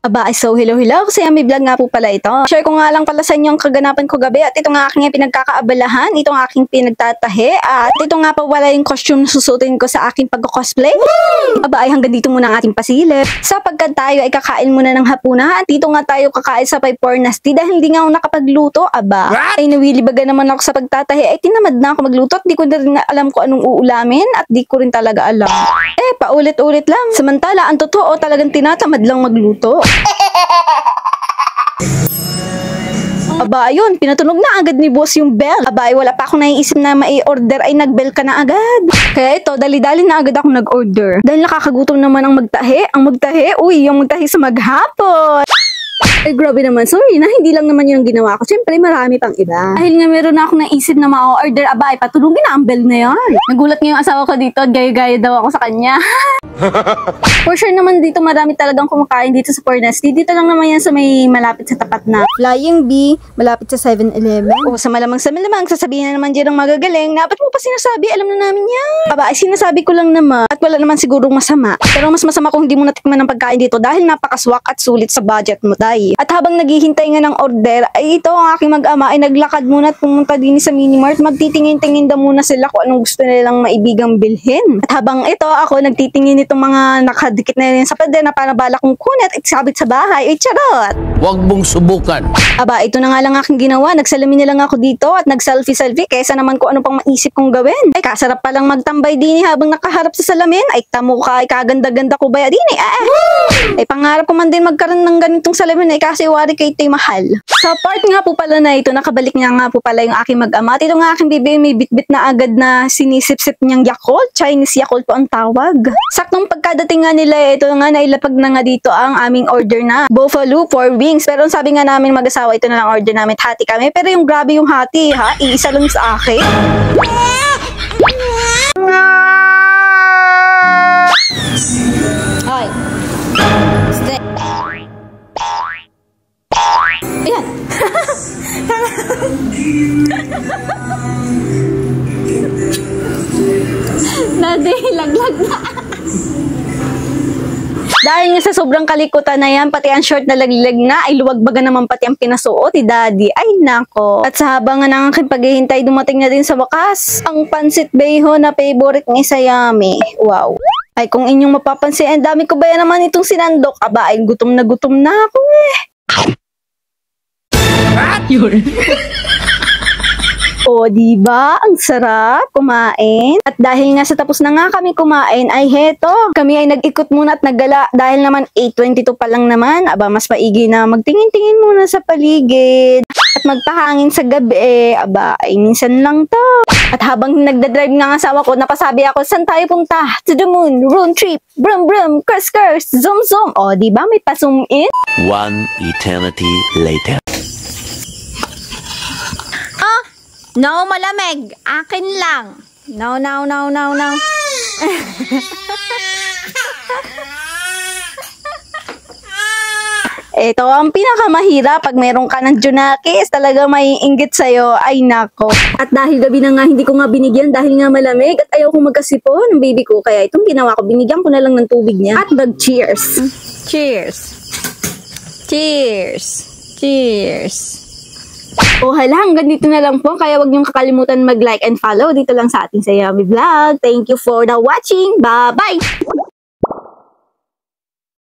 Aba, so hello. Kasi may vlog nga po pala ito. Share ko nga lang pala sa inyo ang kaganapan ko gabi at ito nga aking pinagkakaabalahan, itong aking pinagtatahi at ito nga pa wala yung costume na susutin ko sa aking pag-cosplay. Aba, ay hanggang dito muna ang ating pasilip. Sapagkat tayo ay kakain muna ng hapunan at dito nga tayo kakain sa Paypornasti dahil hindi nga ako nakapagluto. Aba, ay nawilibaga naman ako sa pagtatahi ay tinamad na ako magluto at di ko na rin alam kung anong uulamin at di ko rin talaga alam. Paulit-ulit lang. Samantala, ang totoo talagang tinatamad lang magluto. Aba, ayun, pinatunog na agad ni boss yung bell. Aba, ay wala pa akong naiisip na mai-order ay nag-bell ka na agad. Kaya ito, dali-dali na agad ako nag-order. Dahil nakakagutom naman ang magtahi. Yung magtahi sa maghapon. Ay, grabe naman. Sorry na, hindi lang naman yun ang ginawa ko. Siyempre, marami pang iba. Dahil nga meron na akong naisip na ma-order, aba, ay patulungin na ang bell na yan. Nagulat nga yung asawa ko dito at gaya-gaya daw ako sa kanya. For sure naman dito marami talagang kumakain dito sa Paypornasti. Dito lang naman yan sa may malapit sa tapat na Flying Bee, malapit sa 7-Eleven. O sa malamang sasabihin na naman dyan ang magagaling. Dapat mo pa sinasabi? Alam na namin yan. Aba, ay sinasabi ko lang naman. At wala naman sigurong masama. Pero mas masama kung hindi mo natikman ng pagkain dito dahil napakaswak at sulit sa budget mo, day. At habang naghihintay nga ng order, ay ito ang aking mag-ama ay naglakad muna at pumunta din sa Minimart. Magtitingin-tingin daw muna sila kung anong gusto nilang maibigang bilhin. At habang ito ako nagtitingin itong mga nakadikit na rin sa pader na para bala kong kunat at sabit sa bahay. Ay charot! Huwag mong subukan. Aba, ito na nga lang aking ginawa. Nagsalamin na lang ako dito at nag-selfie-selfie kaysa naman kung ano pang maisip kong gawin. Ay, kasarap palang magtambay din habang nakaharap sa salamin. Ay, tamo ka, ay kaganda-ganda ko ba din Ay, pangarap ko man din magkaroon ng ganitong salamin ay kasi wari kay ito'y mahal. Sa part nga po pala na ito, nakabalik niya nga po pala yung aking mag-ama. Ito nga aking bibi, may bitbit na agad na sinisip-sip niyang Yakult. Chinese Yakult po ang tawag. Saktong pagkadating nga nila, ito nga nailapag na nga dito ang aming order na Buffalo 4 wings. Pero sabi nga namin mag-asawa, ito na lang order namin, hati kami. Pero yung grabe yung hati, ha? Iisa lang sa akin. Hoy. Stay. Ayan. Laglag na. Dahil nga sa sobrang kalikutan na yan, pati ang short na laglag na, ay luwagbaga naman pati ang pinasuot ni Daddy. Ay nako. At sa habang nga ng aking paghihintay, dumating na din sa wakas ang pansit beho na favorite ni Sayami. Wow. Ay kung inyong mapapansin, ang dami ko ba yan naman itong sinandok? Aba, ay gutom na ako eh. Yun. O, diba? Ang sarap kumain. At dahil nga sa tapos na nga kami kumain, ay heto. Kami ay nag-ikot muna at naggala. Dahil naman 8:22 pa lang naman. Aba, mas maigi na magtingin-tingin muna sa paligid. At magpahangin sa gabi. Aba, ay minsan lang to. At habang nagdadrive nga ang asawa ko, napasabi ako, saan tayo punta? To the moon, road trip, brum brum, curse curse, zoom zoom. O, diba? May pa-zoom in. One eternity later. No, malamig. Akin lang. No. Ito ang pinakamahirap pag meron ka ng Junakis, talaga may inggit sa'yo, ay nako. At dahil gabi na nga, hindi ko nga binigyan dahil nga malamig at ayaw ko magkasipon ng baby ko. Kaya itong ginawa ko, binigyan ko na lang ng tubig niya. At mag-cheers. Cheers. Cheers. Cheers. O hala, hanggang dito na lang po. Kaya wag niyong kakalimutan mag-like and follow dito lang sa ating Sayami Vlog. Thank you for the watching. Bye-bye!